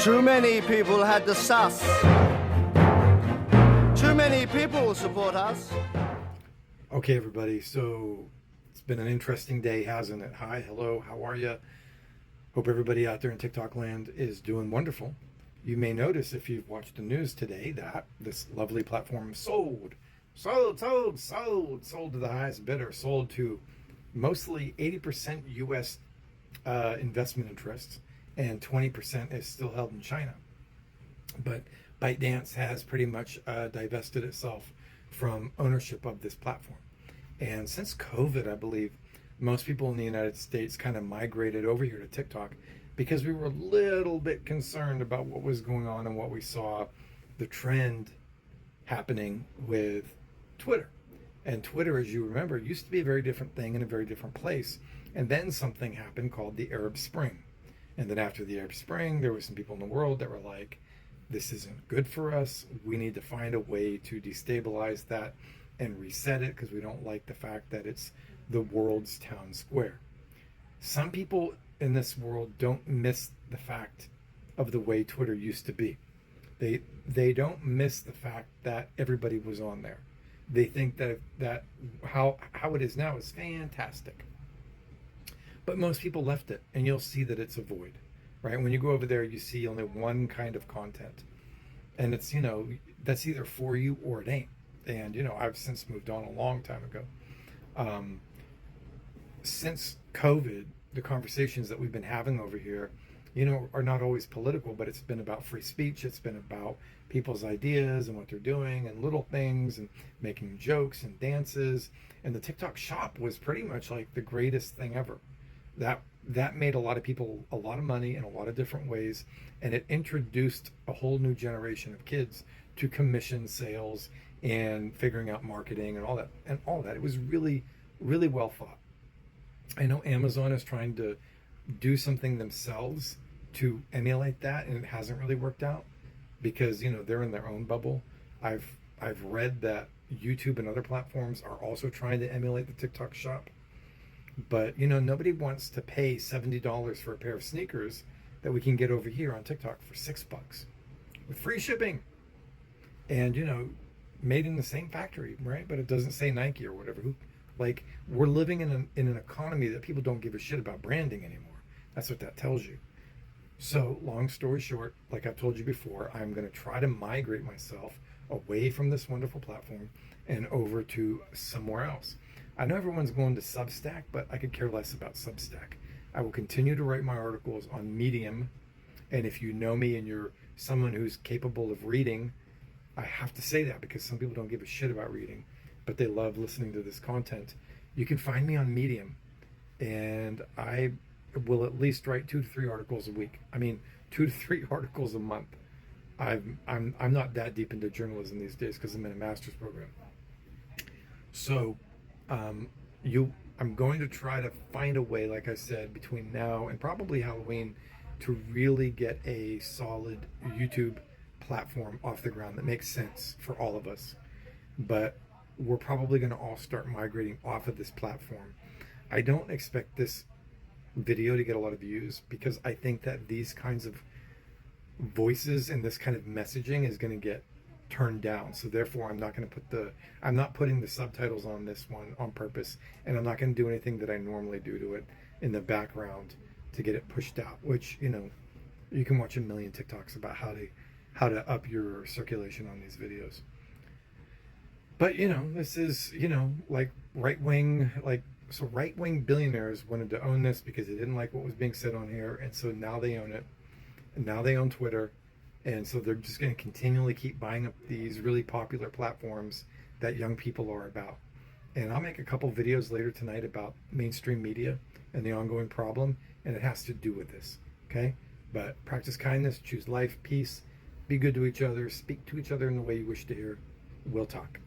Too many people had the sus. Too many people support us. Okay, everybody, so it's been an interesting day, hasn't it? Hi, hello, how are you? Hope everybody out there in TikTok land is doing wonderful. You may notice if you've watched the news today that this lovely platform sold to the highest bidder, sold to mostly 80% US investment interests, and 20% is still held in China. But ByteDance has pretty much divested itself from ownership of this platform. And since COVID, I believe most people in the United States kind of migrated over here to TikTok because we were a little bit concerned about what was going on and what we saw the trend happening with Twitter. And Twitter, as you remember, used to be a very different thing in a very different place. And then something happened called the Arab Spring. And then after the Arab Spring, there were some people in the world that were like, this isn't good for us. We need to find a way to destabilize that and reset it because we don't like the fact that it's the world's town square. Some people in this world don't miss the fact of the way Twitter used to be. They don't miss the fact that everybody was on there. They think that how it is now is fantastic. But most people left it, and you'll see that it's a void, right? When you go over there, you see only one kind of content. And it's, that's either for you or it ain't. And, I've since moved on a long time ago. Since COVID, the conversations that we've been having over here, are not always political, but it's been about free speech. It's been about people's ideas and what they're doing and little things and making jokes and dances. And the TikTok shop was pretty much like the greatest thing ever. That made a lot of people a lot of money in a lot of different ways. And it introduced a whole new generation of kids to commission sales and figuring out marketing and all that. It was really, really well thought. I know Amazon is trying to do something themselves to emulate that, and it hasn't really worked out because they're in their own bubble. I've read that YouTube and other platforms are also trying to emulate the TikTok shop, but nobody wants to pay $70 for a pair of sneakers that we can get over here on TikTok for $6 with free shipping, and made in the same factory, right? But it doesn't say Nike or whatever. Like, we're living in an economy that people don't give a shit about branding anymore. That's what that tells you. So, long story short, like I've told you before, I'm going to try to migrate myself away from this wonderful platform and over to somewhere else. I know everyone's going to Substack, but I could care less about Substack. I will continue to write my articles on Medium. And if you know me and you're someone who's capable of reading, I have to say that because some people don't give a shit about reading, but they love listening to this content. You can find me on Medium, and I will at least write 2 to 3 articles a week. 2 to 3 articles a month. I'm not that deep into journalism these days because I'm in a master's program. So I'm going to try to find a way, like I said, between now and probably Halloween to really get a solid YouTube platform off the ground that makes sense for all of us. But we're probably going to all start migrating off of this platform. I don't expect this video to get a lot of views because I think that these kinds of voices and this kind of messaging is going to get turned down. So therefore I'm not putting the subtitles on this one on purpose, and I'm not going to do anything that I normally do to it in the background to get it pushed out, which you can watch a million TikToks about how to up your circulation on these videos. But this is like right-wing billionaires wanted to own this because they didn't like what was being said on here, and so now they own it, and now they own Twitter, and so they're just going to continually keep buying up these really popular platforms that young people are about. And I'll make a couple videos later tonight about mainstream media and the ongoing problem, and it has to do with this, okay? But practice kindness, choose life, peace, be good to each other, speak to each other in the way you wish to hear. We'll talk.